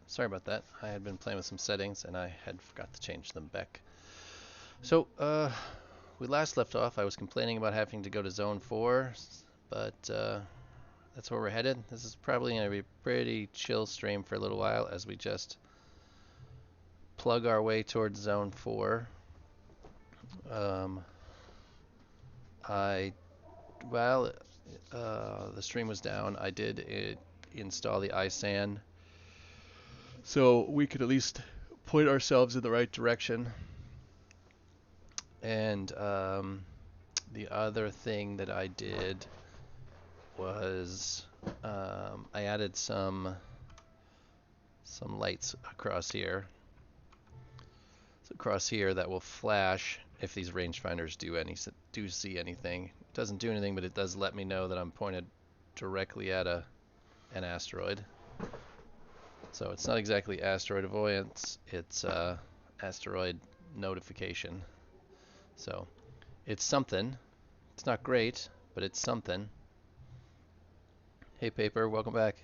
Sorry about that. I had been playing with some settings and I had forgot to change them back. So, we last left off. I was complaining about having to go to Zone 4, but that's where we're headed. This is probably going to be a pretty chill stream for a little while as we just plug our way towards Zone 4. Um, I, while the stream was down, I did install the iSAN so we could at least point ourselves in the right direction. And the other thing that I did was I added some lights across here. So across here that will flash if these rangefinders do see anything. It doesn't do anything, but it does let me know that I'm pointed directly at an asteroid. So it's not exactly asteroid avoidance, it's asteroid notification. So it's something. It's not great, but it's something. Hey Paper, welcome back.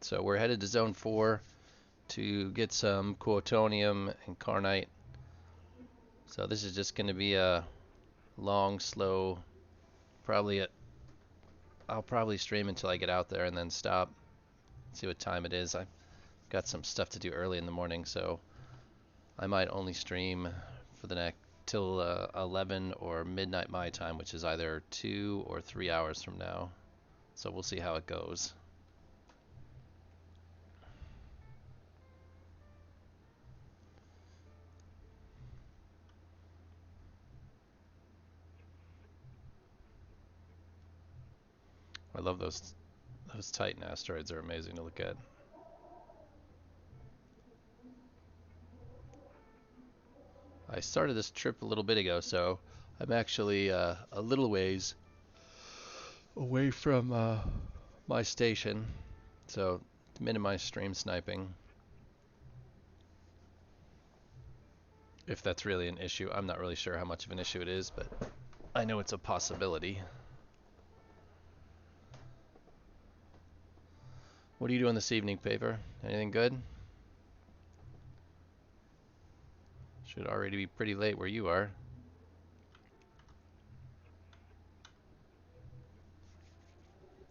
So we're headed to Zone 4 to get some quotonium and carnite. So this is just going to be a long, slow, I'll probably stream until I get out there and then stop, see what time it is. I've got some stuff to do early in the morning, so I might only stream for the next till 11 or midnight my time, which is either 2 or 3 hours from now. So we'll see how it goes. I love those Titan asteroids, are amazing to look at. I started this trip a little bit ago, so I'm actually a little ways away from my station, so to minimize stream sniping. If that's really an issue, I'm not really sure how much of an issue it is, but I know it's a possibility. What are you doing this evening, Paper? Anything good? Should already be pretty late where you are.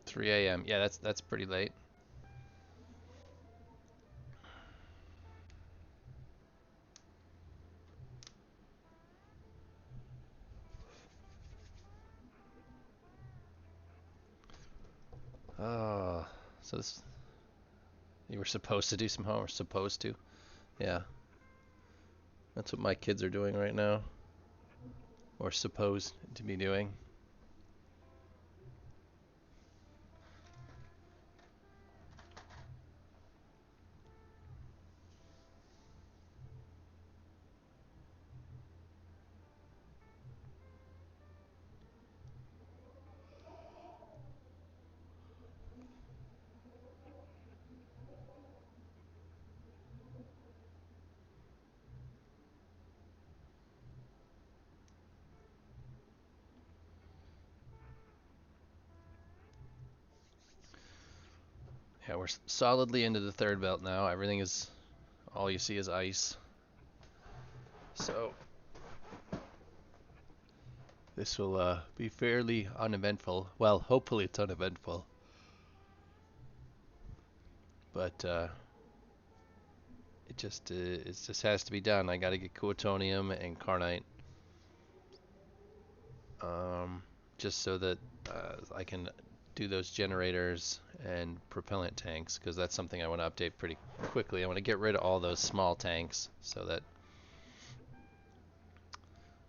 3 a.m. Yeah, that's pretty late. Oh, so this, you were supposed to do some homework. Supposed to? Yeah, that's what my kids are doing right now, or supposed to be doing. Yeah, we're solidly into the third belt now. Everything is, all you see is ice. So this will be fairly uneventful. Well, hopefully it's uneventful. But it just has to be done. I got to get quotonium and carnite, just so that I can do those generators and propellant tanks, because that's something I want to update pretty quickly. I want to get rid of all those small tanks so that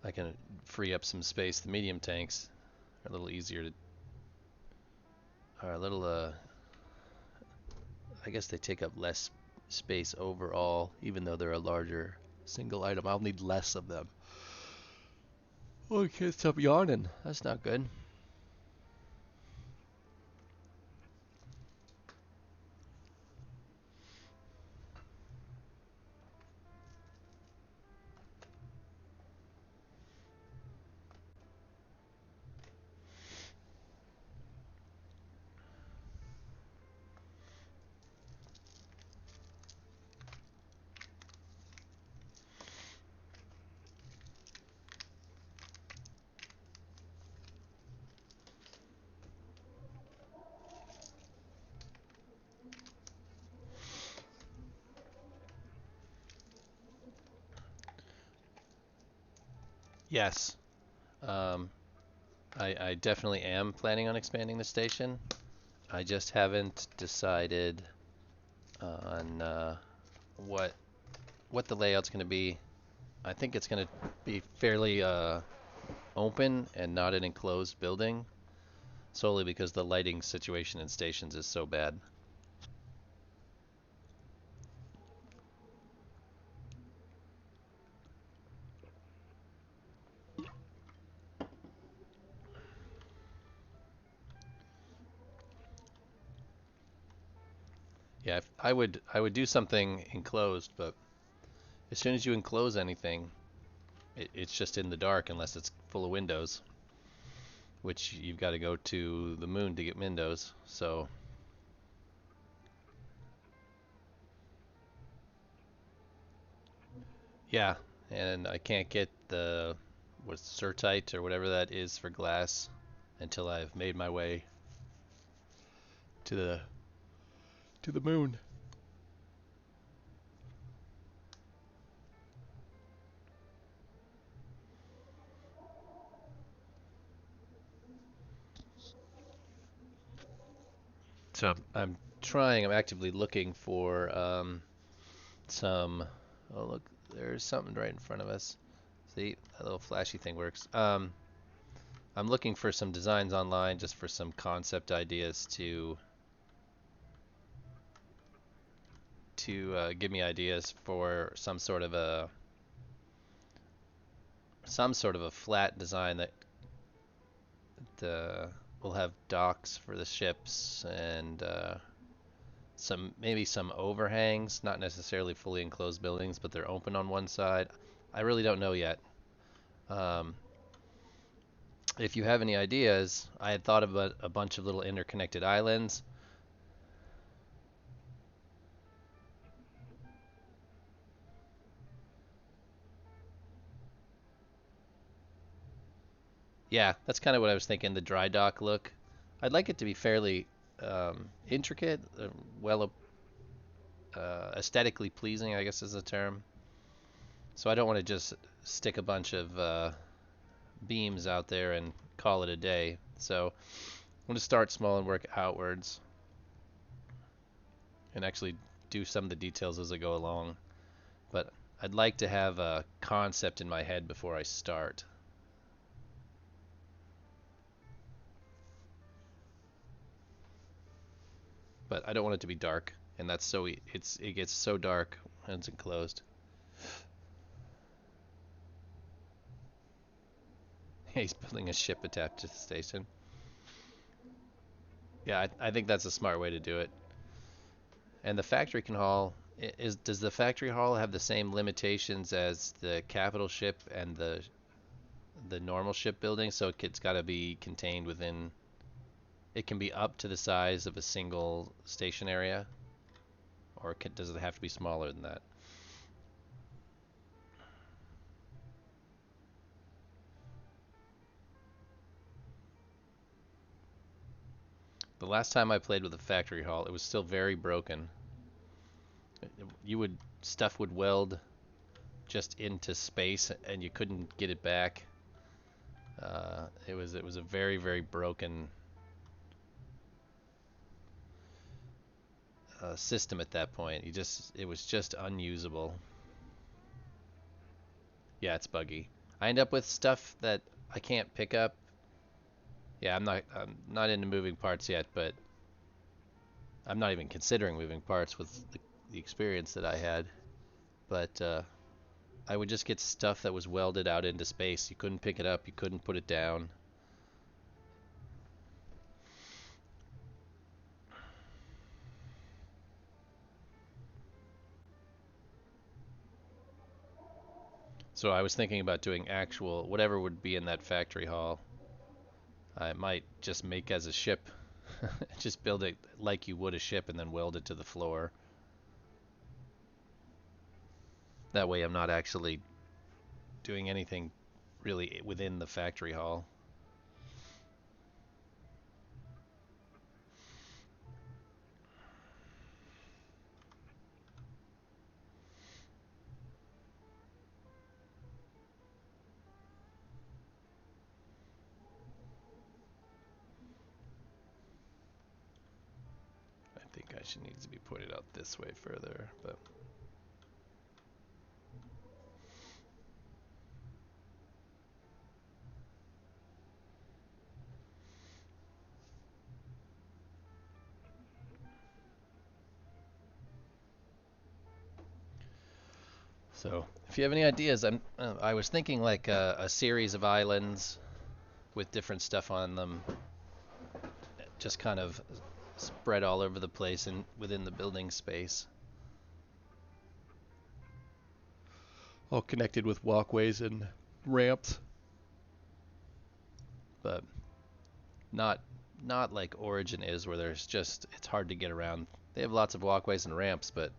I can free up some space. The medium tanks are a little easier to, are a little I guess they take up less space overall, even though they're a larger single item. I'll need less of them. Oh, I can't stop yawning. That's not good. Yes. Um, I definitely am planning on expanding the station. I just haven't decided on what what the layout's going to be. I think it's going to be fairly open and not an enclosed building, solely because the lighting situation in stations is so bad. Yeah, I would do something enclosed, but as soon as you enclose anything, it's just in the dark unless it's full of windows, which you've got to go to the moon to get windows. So yeah, and I can't get the what's Certite or whatever that is for glass until I've made my way to the moon. So I'm trying. I'm actively looking for some. Oh look, there's something right in front of us. See, that little flashy thing works. I'm looking for some designs online, just for some concept ideas to give me ideas for some sort of a flat design that will have docks for the ships and maybe some overhangs, not necessarily fully enclosed buildings, but they're open on one side. I really don't know yet. Um, if you have any ideas, I had thought about a bunch of little interconnected islands. Yeah, that's kind of what I was thinking, the dry dock look. I'd like it to be fairly intricate, well, aesthetically pleasing, I guess is the term. So I don't want to just stick a bunch of beams out there and call it a day. So I'm going to start small and work outwards and actually do some of the details as I go along. But I'd like to have a concept in my head before I start. But I don't want it to be dark, and that's it gets so dark when it's enclosed. He's building a ship attached to the station. Yeah, I think that's a smart way to do it. And the factory hall does the factory hall have the same limitations as the capital ship and the normal ship building? So it's got to be contained within. It can be up to the size of a single station area, or does it have to be smaller than that? The last time I played with the factory hall, it was still very broken. You would Stuff would weld just into space, and you couldn't get it back. It was a very very broken system at that point. It was just unusable. Yeah, it's buggy. I end up with stuff that I can't pick up. Yeah, I'm not into moving parts yet, but I'm not even considering moving parts with the experience that I had. But I would just get stuff that was welded out into space. You couldn't pick it up, you couldn't put it down. So I was thinking about doing actual whatever would be in that factory hall. I might just make as a ship, just build it like you would a ship and then weld it to the floor. That way I'm not actually doing anything really within the factory hall. she needs to be pointed out this way further, but so if you have any ideas, I was thinking like a series of islands with different stuff on them, just kind of spread all over the place and within the building space, all connected with walkways and ramps, but not not like Origin is, where there's just it's hard to get around. They have lots of walkways and ramps, but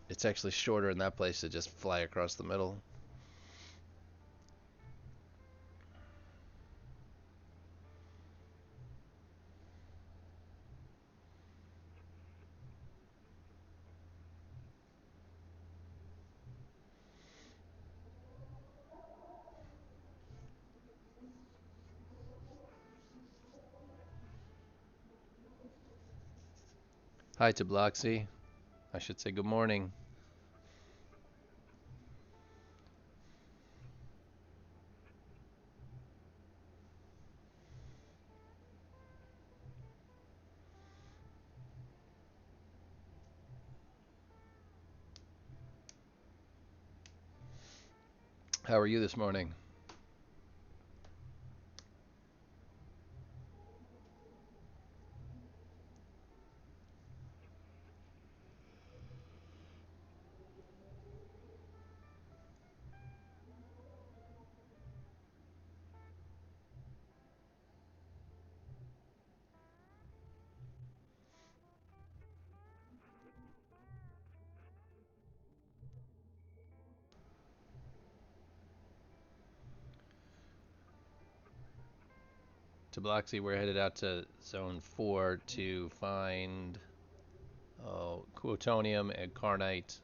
it's actually shorter in that place to just fly across the middle. Hi to Bloxy. I should say good morning. How are you this morning? To Bloxy, we're headed out to Zone 4 to find Quotonium and Carnite,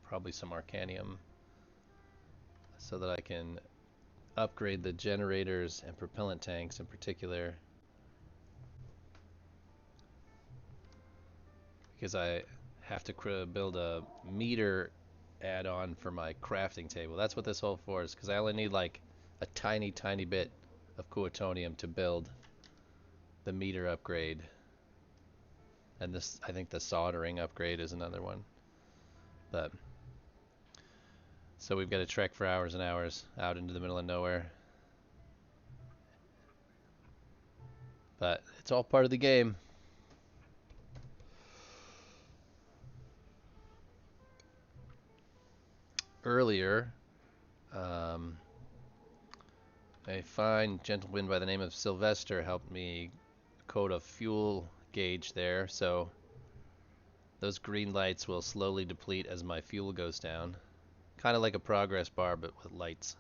probably some Arcanium, so that I can upgrade the generators and propellant tanks in particular, because I have to build a meter add-on for my crafting table. That's what this whole for is, because I only need like a tiny bit of Quotonium to build the meter upgrade. And this, I think the soldering upgrade is another one. But so we've got to trek for hours and hours out into the middle of nowhere. But it's all part of the game. Earlier, um, a fine gentleman by the name of Sylvester helped me code a fuel gauge there, so those green lights will slowly deplete as my fuel goes down. Kind of like a progress bar, but with lights.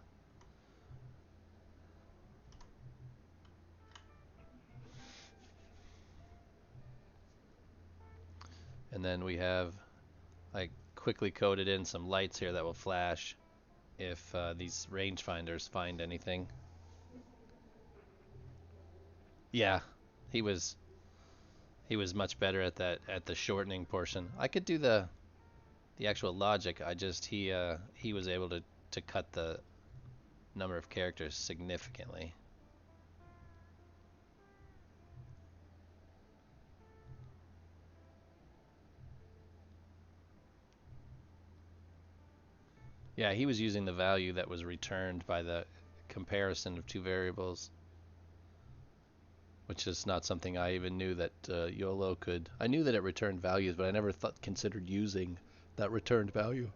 And then we have, I quickly coded in some lights here that will flash if these rangefinders find anything. Yeah, he was much better at that, at the shortening portion. I could do the actual logic. I just he was able to cut the number of characters significantly. Yeah, he was using the value that was returned by the comparison of two variables, which is not something I even knew that YOLO could. I knew that it returned values, but I never considered using that returned value.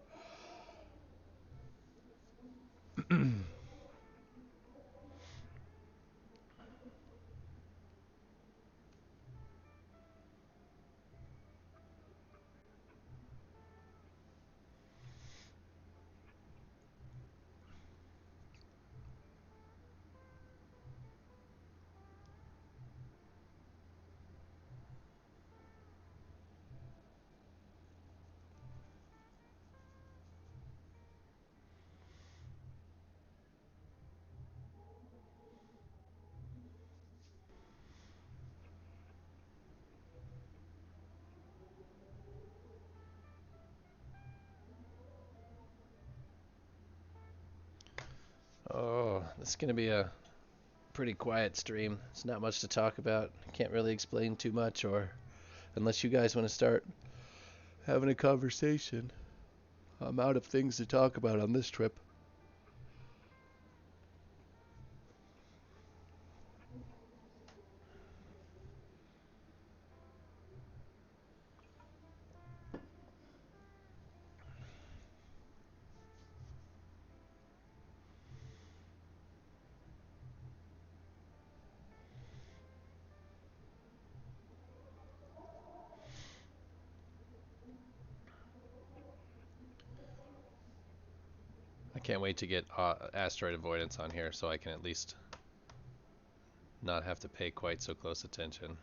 This is going to be a pretty quiet stream. It's not much to talk about. I can't really explain too much, or unless you guys want to start having a conversation. I'm out of things to talk about on this trip. I can't wait to get asteroid avoidance on here so I can at least not have to pay quite so close attention.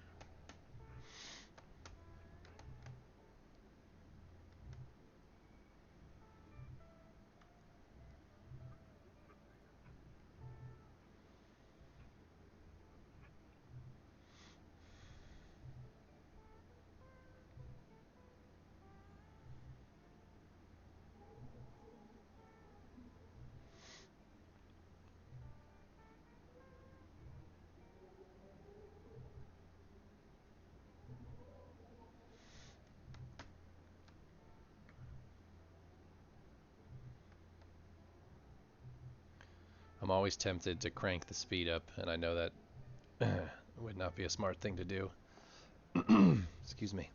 I'm always tempted to crank the speed up, and I know that would not be a smart thing to do. Excuse me.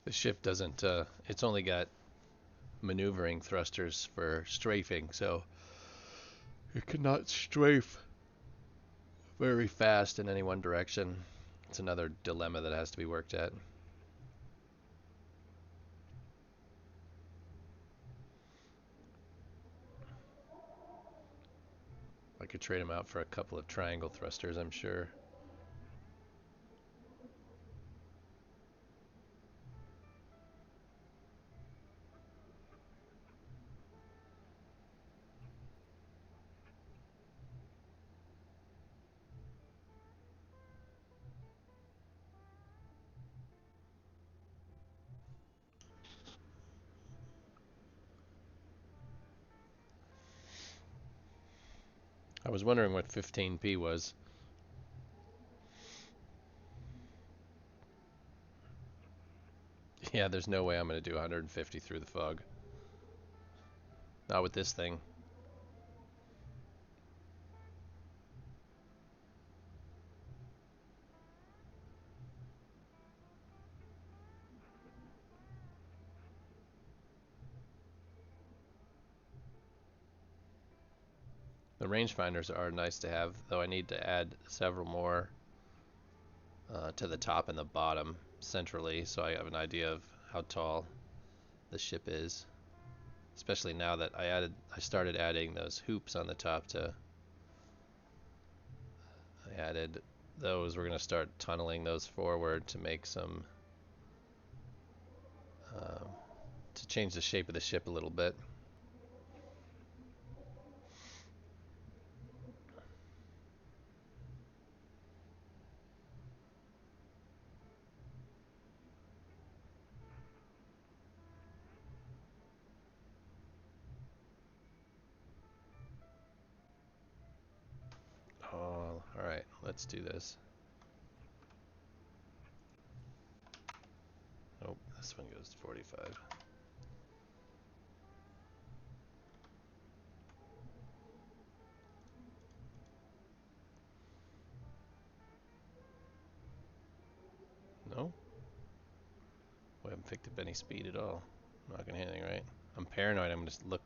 The ship doesn't, it's only got maneuvering thrusters for strafing, so it cannot strafe very fast in any one direction. It's another dilemma that has to be worked at. I could trade them out for a couple of triangle thrusters, I'm sure. I was wondering what 15p was. Yeah, there's no way I'm going to do 150 through the fog. Not with this thing. The rangefinders are nice to have, though I need to add several more to the top and the bottom centrally, so I have an idea of how tall the ship is. Especially now that I started adding those hoops on the top I added those. We're going to start tunneling those forward to make some, to change the shape of the ship a little bit. Oh, alright, let's do this. Oh, this one goes to 45. No? We haven't picked up any speed at all. I'm not gonna hit anything, right? I'm paranoid. I'm just look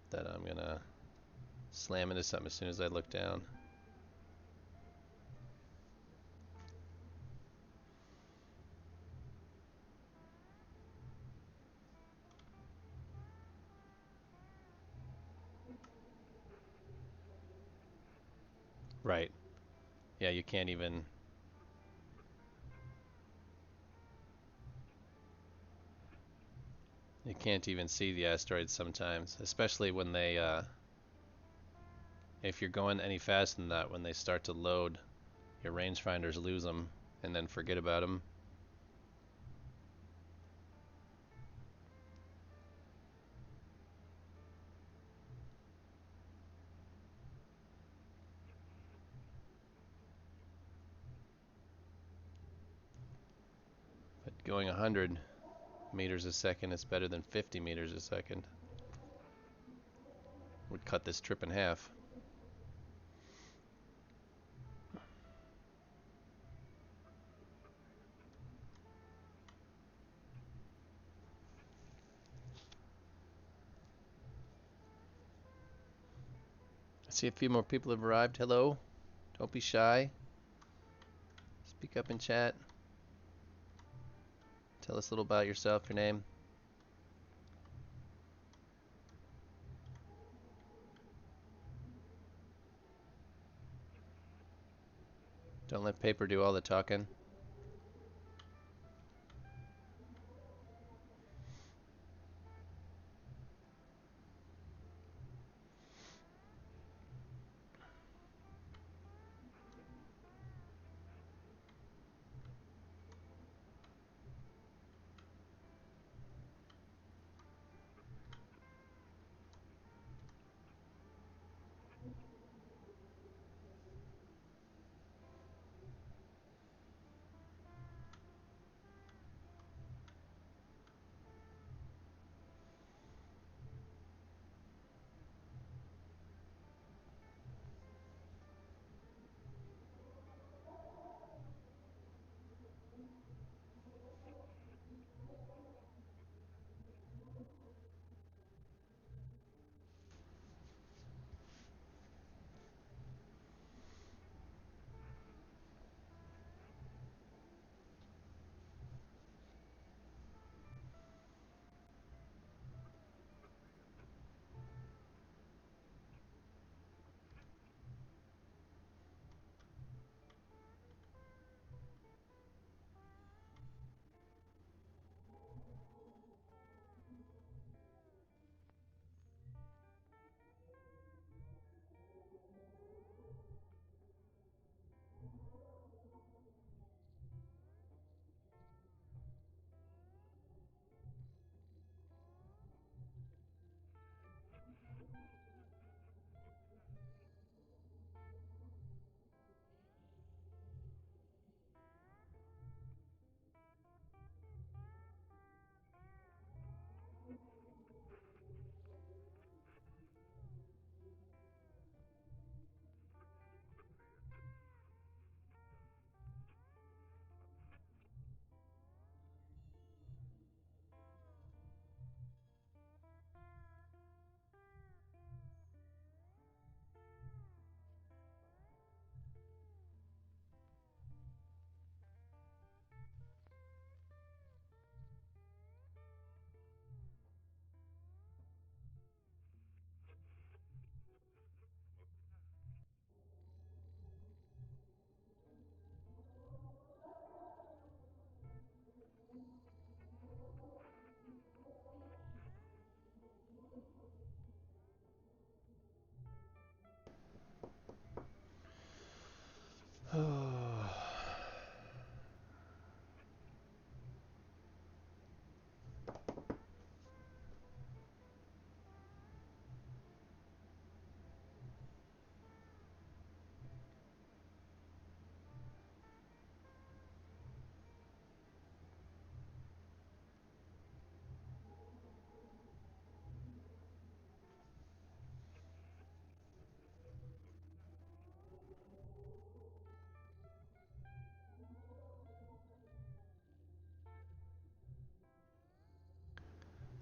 that I'm gonna slam into something as soon as I look down. Right. Yeah, you can't even You can't even see the asteroids sometimes, especially when they, if you're going any faster than that, when they start to load, your rangefinders lose them and then forget about them. But going 100 meters a second is better than 50 meters a second. Would cut this trip in half. I see a few more people have arrived. Hello. Don't be shy. Speak up in chat. Tell us a little about yourself, your name. Don't let paper do all the talking.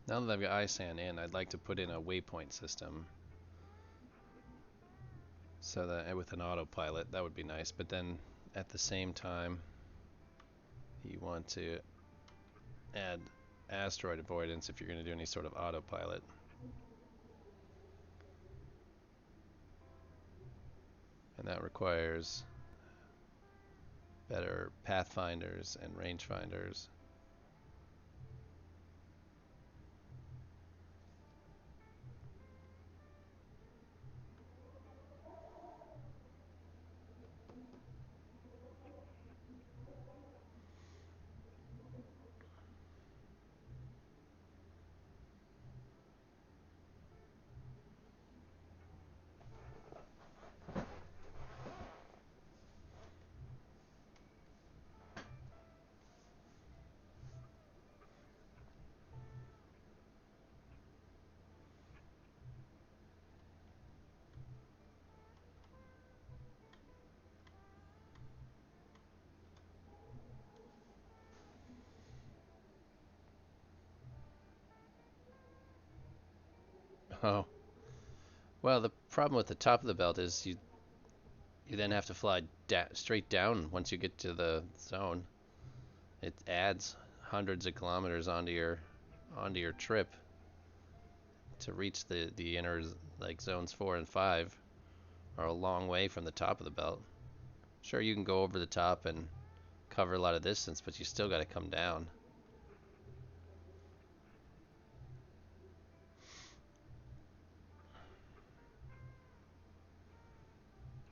Now that I've got ISAN in, I'd like to put in a waypoint system. So that with an autopilot, that would be nice. But then at the same time, you want to add asteroid avoidance if you're going to do any sort of autopilot. And that requires better pathfinders and rangefinders. Oh, well, the problem with the top of the belt is you then have to fly straight down once you get to the zone. It adds hundreds of kilometers onto your trip to reach the inner, like zones 4 and 5 are a long way from the top of the belt. Sure, you can go over the top and cover a lot of distance, but you still got to come down.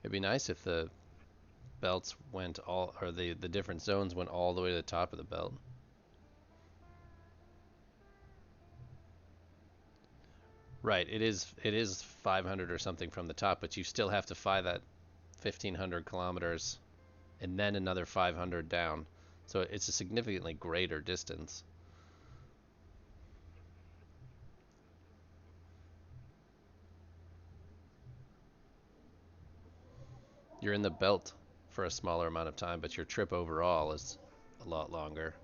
It'd be nice if the belts went all, or the different zones went all the way to the top of the belt. Right, it is 500 or something from the top, but you still have to fly that 1500 kilometers and then another 500 down. So it's a significantly greater distance. You're in the belt for a smaller amount of time, but your trip overall is a lot longer.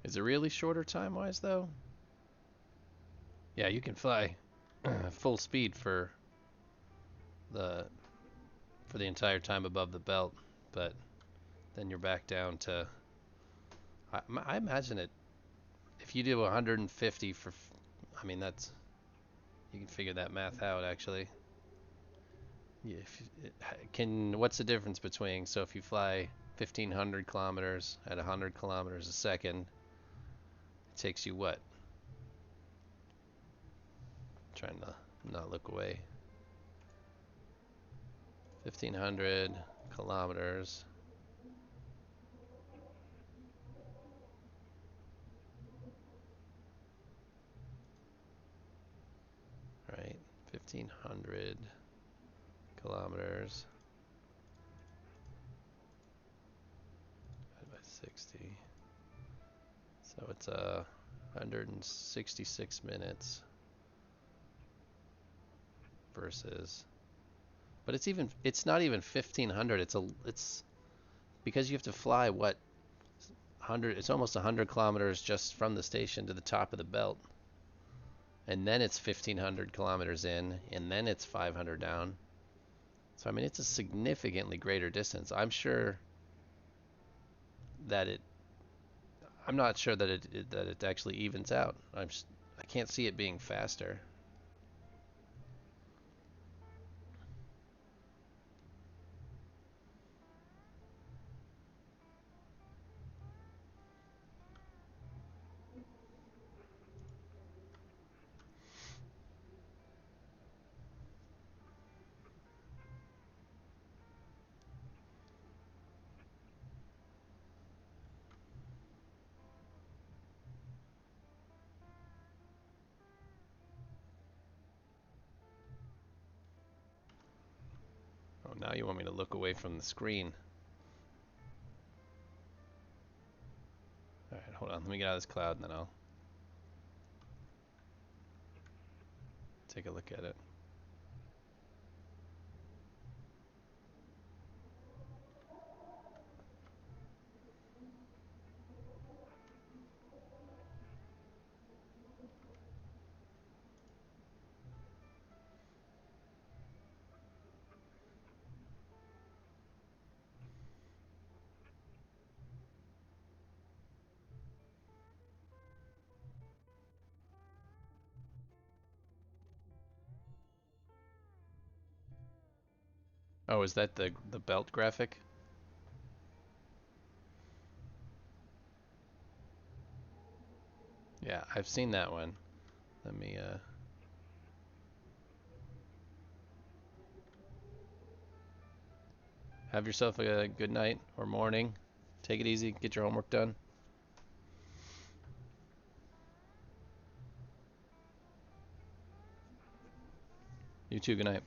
Is it really shorter time-wise, though? Yeah, you can fly full speed the for the entire time above the belt, but then you're back down to. I imagine it. If you do 150 for, I mean that's you can figure that math out actually. Yeah, what's the difference between, so if you fly 1500 kilometers at 100 kilometers a second, it takes you what? I'm trying to not look away. 1500 kilometers. Right, 1500 kilometers divided by 60. So it's 166 minutes versus, but it's not even 1500. It's because you have to fly what 100, it's almost 100 kilometers just from the station to the top of the belt. And then it's 1500 kilometers in, and then it's 500 down. So I mean, it's a significantly greater distance. That it I'm not sure that it actually evens out. I can't see it being faster. Oh, now you want me to look away from the screen. All right, hold on. Let me get out of this cloud, and then I'll take a look at it. Oh, is that the belt graphic? Yeah, I've seen that one. Let me Have yourself a good night or morning. Take it easy. Get your homework done. You too. Good night.